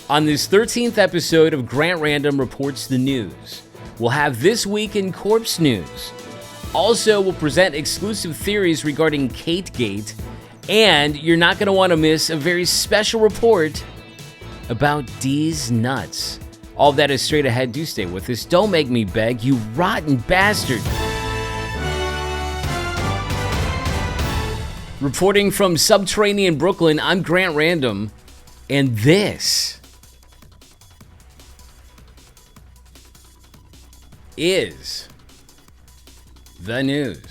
On this 13th episode of Grant Random Reports the News, we'll have This Week in Corpse News. Also, we'll present exclusive theories regarding Kate-gate, and you're not going to want to miss a very special report about Deez-Nuts. All that is straight ahead. Do stay with us. Don't make me beg, you rotten bastard. Reporting from subterranean Brooklyn, I'm Grant Random, and this is the news.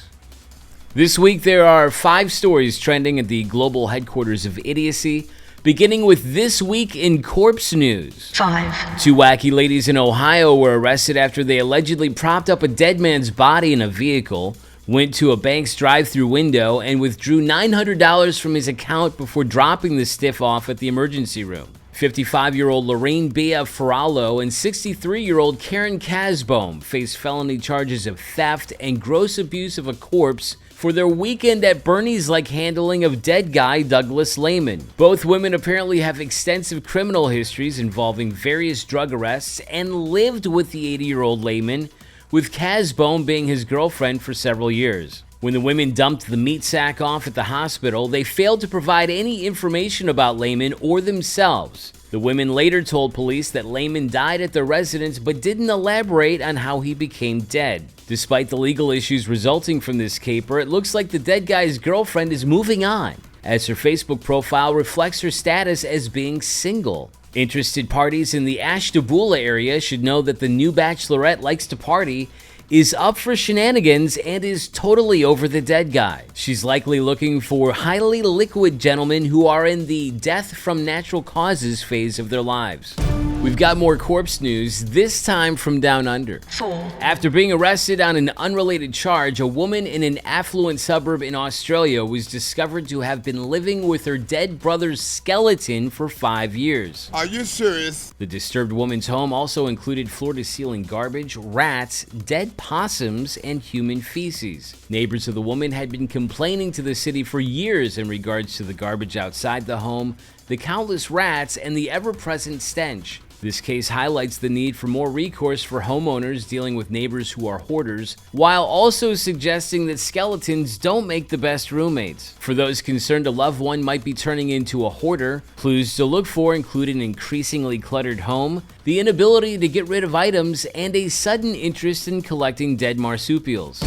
This week there are 5 stories trending at the global headquarters of idiocy, beginning with This Week in Corpse News. 5. 2 wacky ladies in Ohio were arrested after they allegedly propped up a dead man's body in a vehicle, went to a bank's drive-thru window, and withdrew $900 from his account before dropping the stiff off at the emergency room. 55-year-old Lorraine Bea Ferrallo and 63-year-old Karen Casbohm face felony charges of theft and gross abuse of a corpse for their weekend at Bernie's-like handling of dead guy Douglas Lehman. Both women apparently have extensive criminal histories involving various drug arrests and lived with the 80-year-old Lehman, with Casbohm being his girlfriend for several years. When the women dumped the meat sack off at the hospital, they failed to provide any information about Lehman or themselves. The women later told police that Lehman died at their residence but didn't elaborate on how he became dead. Despite the legal issues resulting from this caper, it looks like the dead guy's girlfriend is moving on, as her Facebook profile reflects her status as being single. Interested parties in the Ashtabula area should know that the new bachelorette likes to party, is up for shenanigans, and is totally over the dead guy. She's likely looking for highly liquid gentlemen who are in the death from natural causes phase of their lives. We've got more corpse news, this time from down under. 4. After being arrested on an unrelated charge, a woman in an affluent suburb in Australia was discovered to have been living with her dead brother's skeleton for 5 years. Are you serious? The disturbed woman's home also included floor-to-ceiling garbage, rats, dead possums, and human feces. Neighbors of the woman had been complaining to the city for years in regards to the garbage outside the home, the countless rats, and the ever-present stench. This case highlights the need for more recourse for homeowners dealing with neighbors who are hoarders, while also suggesting that skeletons don't make the best roommates. For those concerned a loved one might be turning into a hoarder, clues to look for include an increasingly cluttered home, the inability to get rid of items, and a sudden interest in collecting dead marsupials.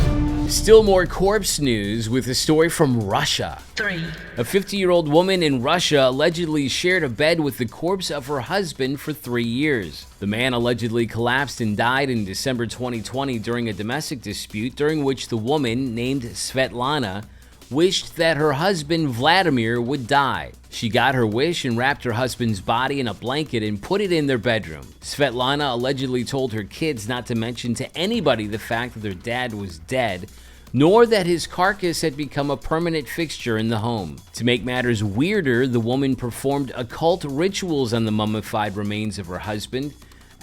Still more corpse news with a story from Russia. 3. A 50-year-old woman in Russia allegedly shared a bed with the corpse of her husband for 3 years. The man allegedly collapsed and died in December 2020 during a domestic dispute during which the woman, named Svetlana, wished that her husband Vladimir would die. She got her wish and wrapped her husband's body in a blanket and put it in their bedroom. Svetlana allegedly told her kids not to mention to anybody the fact that their dad was dead, nor that his carcass had become a permanent fixture in the home. To make matters weirder, the woman performed occult rituals on the mummified remains of her husband,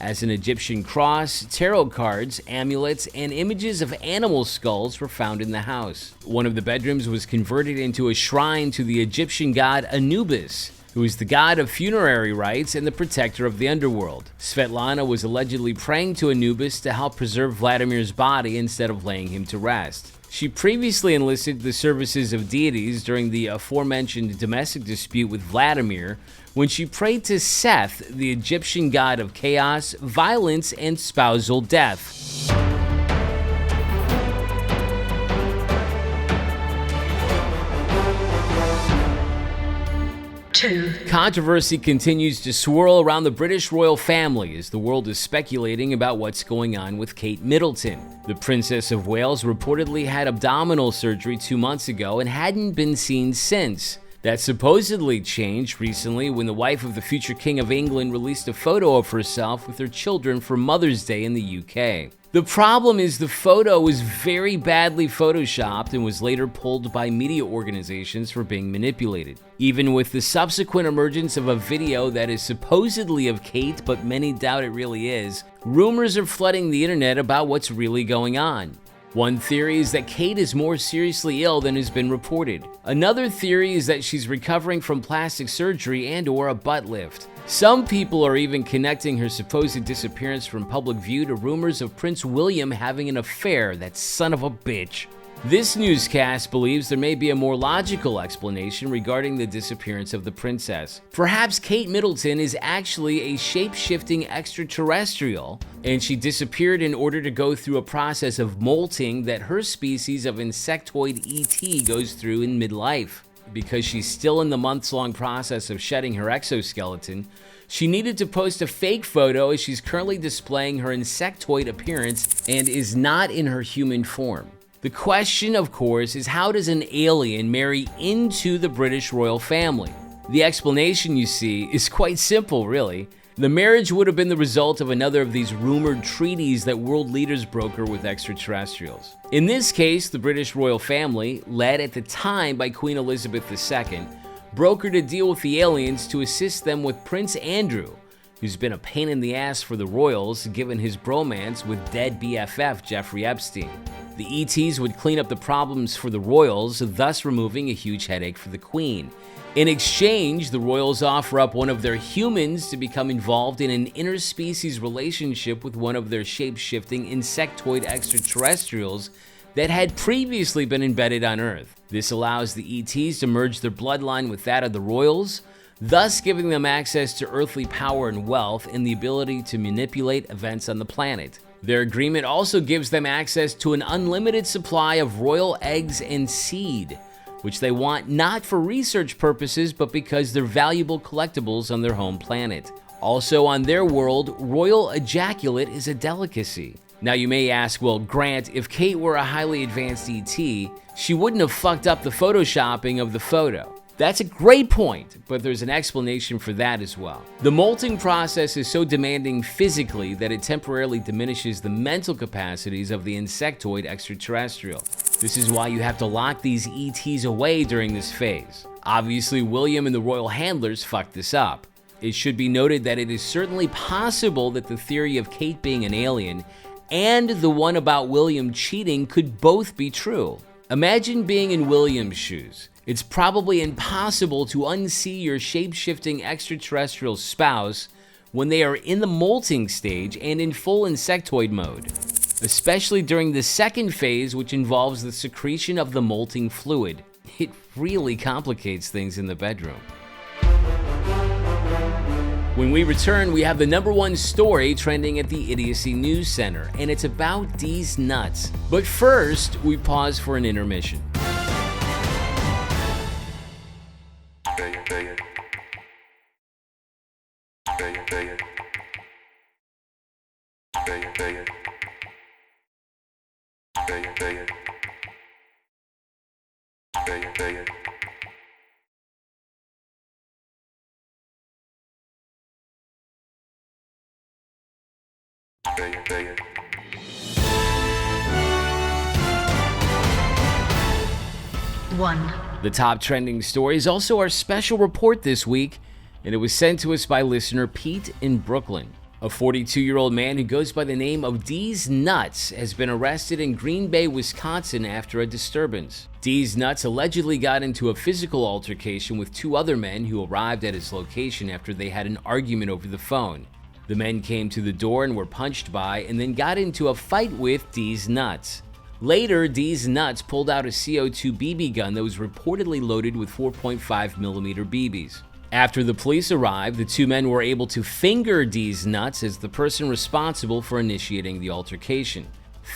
as an Egyptian cross, tarot cards, amulets, and images of animal skulls were found in the house. One of the bedrooms was converted into a shrine to the Egyptian god Anubis, who is the god of funerary rites and the protector of the underworld. Svetlana was allegedly praying to Anubis to help preserve Vladimir's body instead of laying him to rest. She previously enlisted the services of deities during the aforementioned domestic dispute with Vladimir, when she prayed to Seth, the Egyptian god of chaos, violence, and spousal death. 2. Controversy continues to swirl around the British royal family as the world is speculating about what's going on with Kate Middleton. The Princess of Wales reportedly had abdominal surgery 2 months ago and hadn't been seen since. That supposedly changed recently when the wife of the future King of England released a photo of herself with her children for Mother's Day in the UK. The problem is the photo was very badly photoshopped and was later pulled by media organizations for being manipulated. Even with the subsequent emergence of a video that is supposedly of Kate, but many doubt it really is, rumors are flooding the internet about what's really going on. One theory is that Kate is more seriously ill than has been reported. Another theory is that she's recovering from plastic surgery and/or a butt lift. Some people are even connecting her supposed disappearance from public view to rumors of Prince William having an affair, that son of a bitch. This newscast believes there may be a more logical explanation regarding the disappearance of the princess. Perhaps Kate Middleton is actually a shape-shifting extraterrestrial, and she disappeared in order to go through a process of molting that her species of insectoid ET goes through in midlife. Because she's still in the months-long process of shedding her exoskeleton, she needed to post a fake photo as she's currently displaying her insectoid appearance and is not in her human form. The question, of course, is how does an alien marry into the British royal family? The explanation, you see, is quite simple, really. The marriage would have been the result of another of these rumored treaties that world leaders broker with extraterrestrials. In this case, the British royal family, led at the time by Queen Elizabeth II, brokered a deal with the aliens to assist them with Prince Andrew, who's been a pain in the ass for the royals given his bromance with dead BFF Jeffrey Epstein. The ETs would clean up the problems for the royals, thus removing a huge headache for the Queen. In exchange, the royals offer up one of their humans to become involved in an interspecies relationship with one of their shape-shifting insectoid extraterrestrials that had previously been embedded on Earth. This allows the ETs to merge their bloodline with that of the royals, thus giving them access to earthly power and wealth and the ability to manipulate events on the planet. Their agreement also gives them access to an unlimited supply of royal eggs and seed, which they want not for research purposes, but because they're valuable collectibles on their home planet. Also on their world, royal ejaculate is a delicacy. Now you may ask, well, Grant, if Kate were a highly advanced ET, she wouldn't have fucked up the photoshopping of the photo. That's a great point, but there's an explanation for that as well. The molting process is so demanding physically that it temporarily diminishes the mental capacities of the insectoid extraterrestrial. This is why you have to lock these ETs away during this phase. Obviously, William and the royal handlers fucked this up. It should be noted that it is certainly possible that the theory of Kate being an alien and the one about William cheating could both be true. Imagine being in William's shoes. It's probably impossible to unsee your shape-shifting extraterrestrial spouse when they are in the molting stage and in full insectoid mode, especially during the second phase, which involves the secretion of the molting fluid. It really complicates things in the bedroom. When we return, we have the #1 story trending at the Idiocy News Center, and it's about Deez-Nuts. But first, we pause for an intermission. The top trending story is also our special report this week, and it was sent to us by listener Pete in Brooklyn. A 42-year-old man who goes by the name of Deez-Nuts has been arrested in Green Bay, Wisconsin after a disturbance. Deez-Nuts allegedly got into a physical altercation with 2 other men who arrived at his location after they had an argument over the phone. The men came to the door and were punched by and then got into a fight with Deez-Nuts. Later, Deez-Nuts pulled out a CO2 BB gun that was reportedly loaded with 4.5mm BBs. After the police arrived, the 2 men were able to finger Deez-Nuts as the person responsible for initiating the altercation.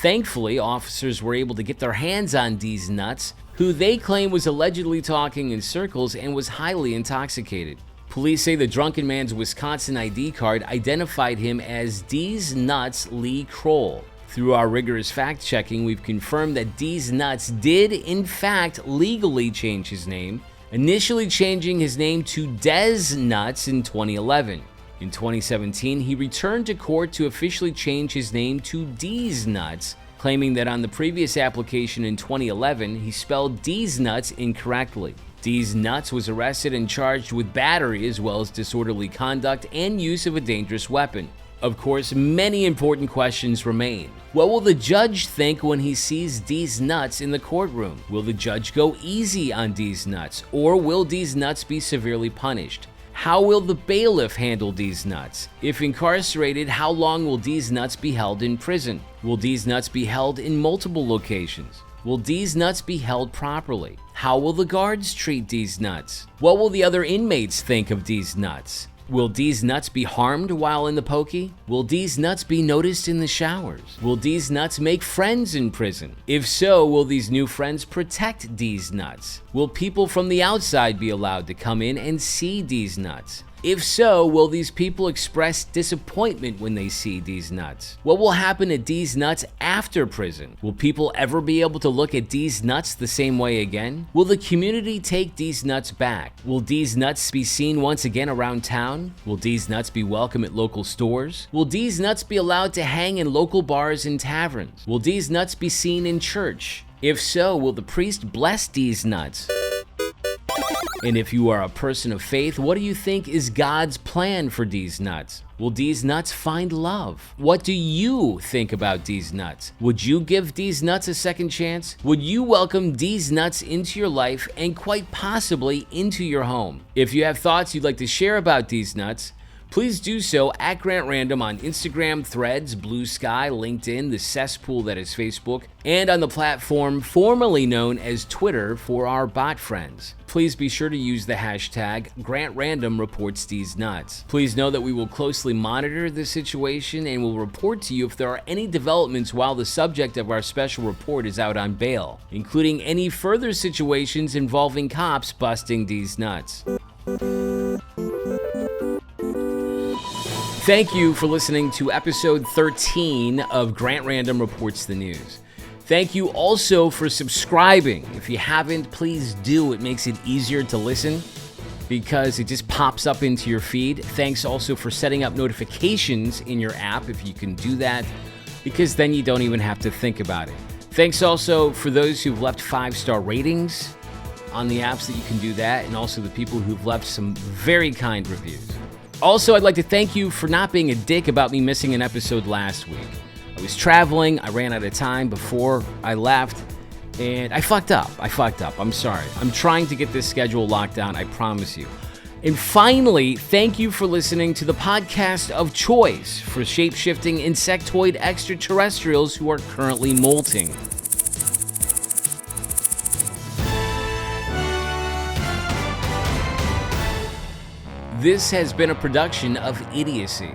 Thankfully, officers were able to get their hands on Deez-Nuts, who they claim was allegedly talking in circles and was highly intoxicated. Police say the drunken man's Wisconsin ID card identified him as Deez-Nuts Lee Kroll. Through our rigorous fact-checking, we've confirmed that Deez-Nuts did, in fact, legally change his name, initially changing his name to Deez-Nuts in 2011. In 2017, he returned to court to officially change his name to Deez-Nuts, claiming that on the previous application in 2011, he spelled Deez-Nuts incorrectly. Deez-Nuts was arrested and charged with battery as well as disorderly conduct and use of a dangerous weapon. Of course, many important questions remain. What will the judge think when he sees Deez-Nuts in the courtroom? Will the judge go easy on Deez-Nuts, or will Deez-Nuts be severely punished? How will the bailiff handle Deez-Nuts? If incarcerated, how long will Deez-Nuts be held in prison? Will Deez-Nuts be held in multiple locations? Will Deez-Nuts be held properly? How will the guards treat Deez-Nuts? What will the other inmates think of Deez-Nuts? Will Deez-Nuts be harmed while in the pokey? Will Deez-Nuts be noticed in the showers? Will Deez-Nuts make friends in prison? If so, will these new friends protect Deez-Nuts? Will people from the outside be allowed to come in and see Deez-Nuts? If so, will these people express disappointment when they see Deez-Nuts? What will happen to Deez-Nuts after prison? Will people ever be able to look at Deez-Nuts the same way again? Will the community take Deez-Nuts back? Will Deez-Nuts be seen once again around town? Will Deez-Nuts be welcome at local stores? Will Deez-Nuts be allowed to hang in local bars and taverns? Will Deez-Nuts be seen in church? If so, will the priest bless Deez-Nuts? And if you are a person of faith, what do you think is God's plan for Deez-Nuts? Will Deez-Nuts find love? What do you think about Deez-Nuts? Would you give Deez-Nuts a second chance? Would you welcome Deez-Nuts into your life and quite possibly into your home? If you have thoughts you'd like to share about Deez-Nuts, please do so at Grant Random on Instagram, Threads, Blue Sky, LinkedIn, the cesspool that is Facebook, and on the platform formerly known as Twitter for our bot friends. Please be sure to use the hashtag GrantRandomReportsDeez-Nuts. Please know that we will closely monitor the situation and will report to you if there are any developments while the subject of our special report is out on bail, including any further situations involving cops busting Deez-Nuts. Thank you for listening to episode 13 of Grant Random Reports the News. Thank you also for subscribing. If you haven't, please do. It makes it easier to listen because it just pops up into your feed. Thanks also for setting up notifications in your app if you can do that, because then you don't even have to think about it. Thanks also for those who've left 5-star ratings on the apps that you can do that, and also the people who've left some very kind reviews. Also, I'd like to thank you for not being a dick about me missing an episode last week. I was traveling, I ran out of time before I left, and I fucked up. I'm sorry. I'm trying to get this schedule locked down, I promise you. And finally, thank you for listening to the podcast of choice for shape-shifting insectoid extraterrestrials who are currently molting. This has been a production of Idiocy.